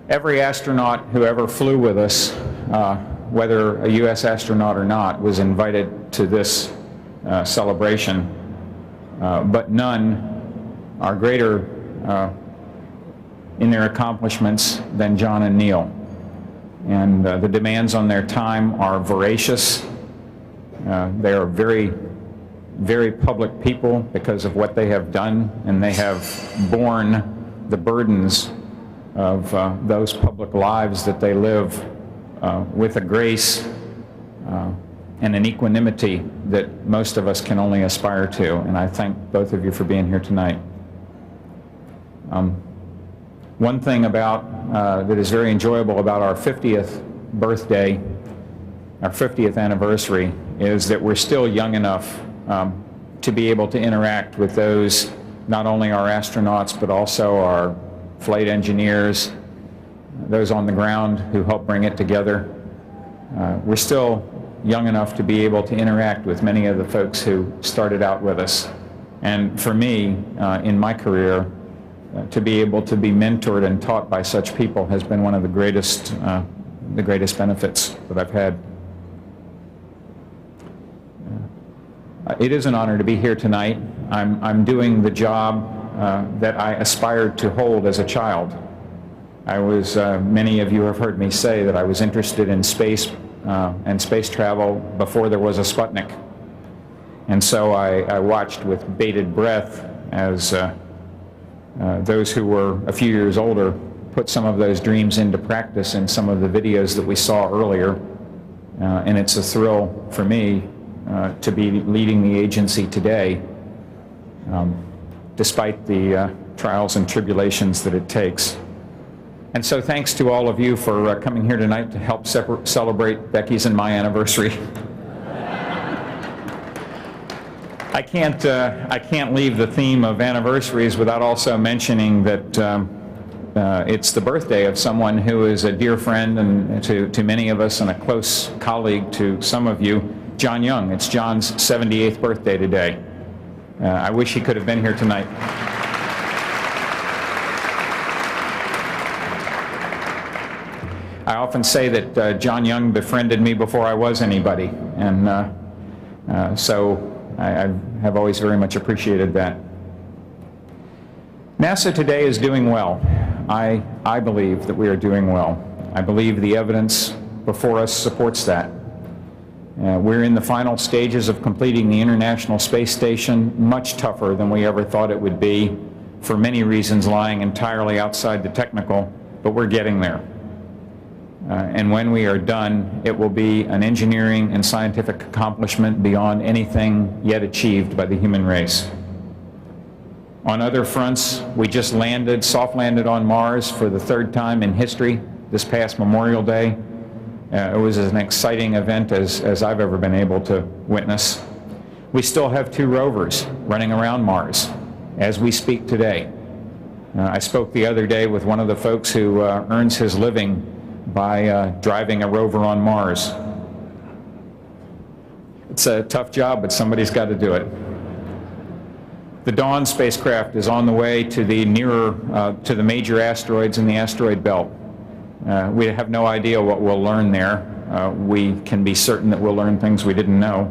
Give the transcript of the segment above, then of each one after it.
Every astronaut who ever flew with us, whether a U.S. astronaut or not, was invited to this celebration, but none are greater in their accomplishments than John and Neil. And the demands on their time are voracious. They are very, very public people because of what they have done, and they have borne the burdens of those public lives that they live with a grace and an equanimity that most of us can only aspire to. And I thank both of you for being here tonight. One thing about that is very enjoyable about our 50th birthday, our 50th anniversary, is that we're still young enough to be able to interact with those, not only our astronauts, but also our flight engineers, those on the ground who help bring it together. We're still young enough to be able to interact with many of the folks who started out with us. And for me, in my career, to be able to be mentored and taught by such people has been one of the greatest benefits that I've had. It is an honor to be here tonight. I'm doing the job that I aspired to hold as a child. I was, many of you have heard me say that I was interested in space and space travel before there was a Sputnik. And so I watched with bated breath as those who were a few years older put some of those dreams into practice in some of the videos that we saw earlier. And it's a thrill for me to be leading the agency today, despite the trials and tribulations that it takes. And so thanks to all of you for coming here tonight to help celebrate Becky's and my anniversary. I can't leave the theme of anniversaries without also mentioning that it's the birthday of someone who is a dear friend and to many of us and a close colleague to some of you, John Young. It's John's 78th birthday today. I wish he could have been here tonight. I often say that John Young befriended me before I was anybody, and so I have always very much appreciated that. NASA today is doing well. I believe that we are doing well. I believe the evidence before us supports that. We're in the final stages of completing the International Space Station, much tougher than we ever thought it would be, for many reasons lying entirely outside the technical, but we're getting there. And when we are done, it will be an engineering and scientific accomplishment beyond anything yet achieved by the human race. On other fronts, we just soft landed on Mars for the third time in history this past Memorial Day. It was an exciting event as I've ever been able to witness. We still have 2 rovers running around Mars as we speak today. I spoke the other day with one of the folks who earns his living by driving a rover on Mars. It's a tough job, but somebody's got to do it. The Dawn spacecraft is on the way to the to the major asteroids in the asteroid belt. We have no idea what we'll learn there. We can be certain that we'll learn things we didn't know.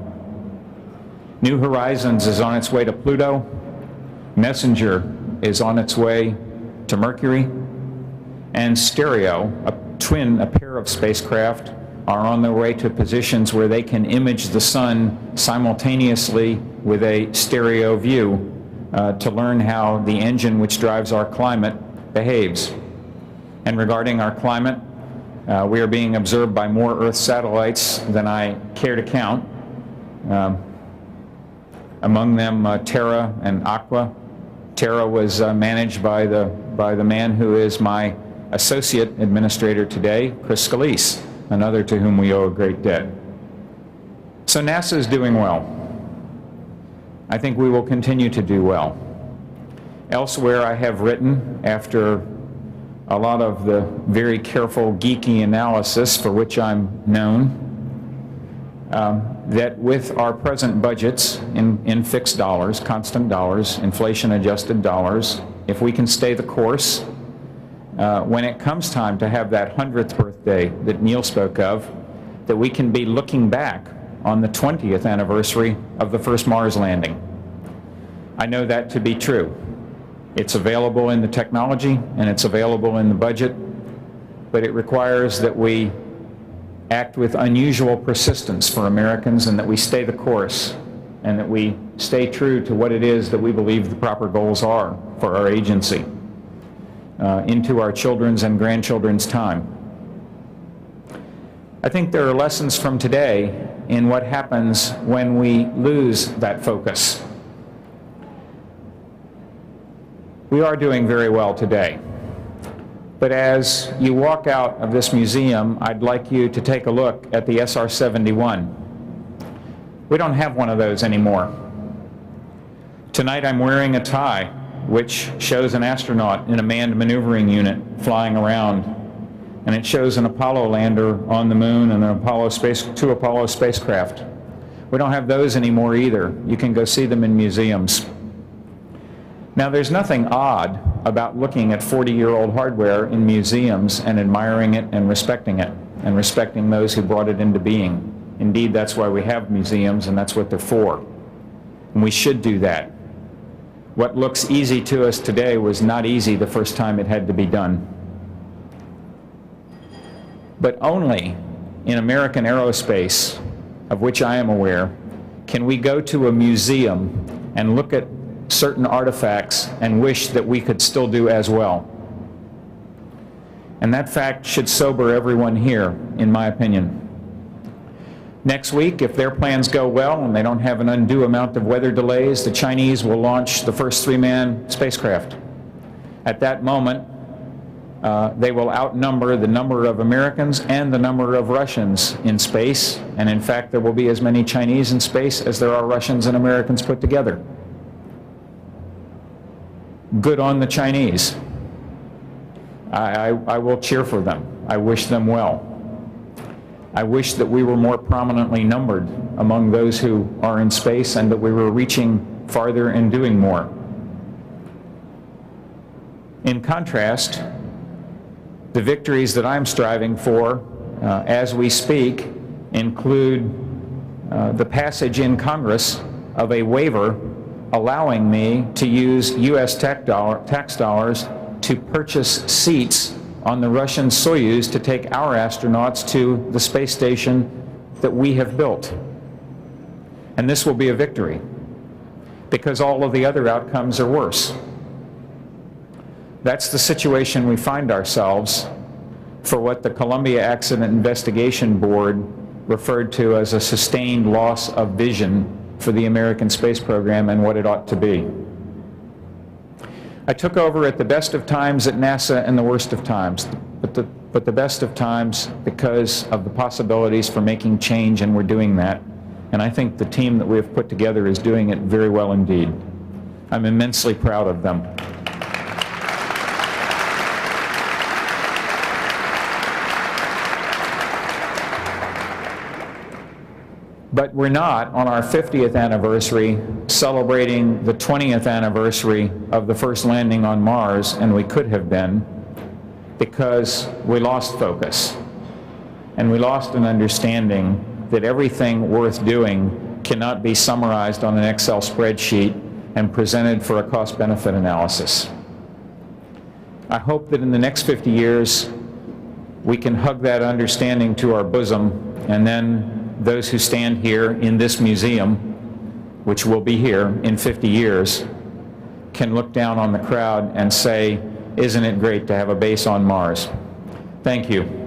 New Horizons is on its way to Pluto. Messenger is on its way to Mercury. And Stereo, a pair of spacecraft, are on their way to positions where they can image the sun simultaneously with a stereo view to learn how the engine which drives our climate behaves. And regarding our climate, we are being observed by more Earth satellites than I care to count. Among them, Terra and Aqua. Terra was managed by the man who is my associate administrator today, Chris Scalise, another to whom we owe a great debt. So NASA is doing well. I think we will continue to do well. Elsewhere, I have written, after a lot of the very careful geeky analysis for which I'm known, that with our present budgets in fixed dollars, constant dollars, inflation-adjusted dollars, if we can stay the course, when it comes time to have that 100th birthday that Neil spoke of, that we can be looking back on the 20th anniversary of the first Mars landing. I know that to be true. It's available in the technology and it's available in the budget, but it requires that we act with unusual persistence for Americans and that we stay the course and that we stay true to what it is that we believe the proper goals are for our agency into our children's and grandchildren's time. I think there are lessons from today in what happens when we lose that focus. We are doing very well today. But as you walk out of this museum, I'd like you to take a look at the SR-71. We don't have one of those anymore. Tonight I'm wearing a tie which shows an astronaut in a manned maneuvering unit flying around, and it shows an Apollo lander on the moon and two Apollo spacecraft. We don't have those anymore either. You can go see them in museums. Now, there's nothing odd about looking at 40-year-old hardware in museums and admiring it and respecting those who brought it into being. Indeed, that's why we have museums, and that's what they're for. And we should do that. What looks easy to us today was not easy the first time it had to be done. But only in American aerospace, of which I am aware, can we go to a museum and look at certain artifacts and wish that we could still do as well. And that fact should sober everyone here, in my opinion. Next week, if their plans go well and they don't have an undue amount of weather delays, the Chinese will launch the first three-man spacecraft. At that moment, they will outnumber the number of Americans and the number of Russians in space, and in fact there will be as many Chinese in space as there are Russians and Americans put together. Good on the Chinese. I will cheer for them. I wish them well. I wish that we were more prominently numbered among those who are in space and that we were reaching farther and doing more. In contrast, the victories that I'm striving for as we speak include the passage in Congress of a waiver allowing me to use U.S. tax dollars to purchase seats on the Russian Soyuz to take our astronauts to the space station that we have built. And this will be a victory, because all of the other outcomes are worse. That's the situation we find ourselves for what the Columbia Accident Investigation Board referred to as a sustained loss of vision for the American space program and what it ought to be. I took over at the best of times at NASA and the worst of times, but the best of times because of the possibilities for making change, and we're doing that. And I think the team that we have put together is doing it very well indeed. I'm immensely proud of them. But we're not, on our 50th anniversary, celebrating the 20th anniversary of the first landing on Mars, and we could have been, because we lost focus. And we lost an understanding that everything worth doing cannot be summarized on an Excel spreadsheet and presented for a cost-benefit analysis. I hope that in the next 50 years, we can hug that understanding to our bosom, and then those who stand here in this museum, which will be here in 50 years, can look down on the crowd and say, isn't it great to have a base on Mars? Thank you.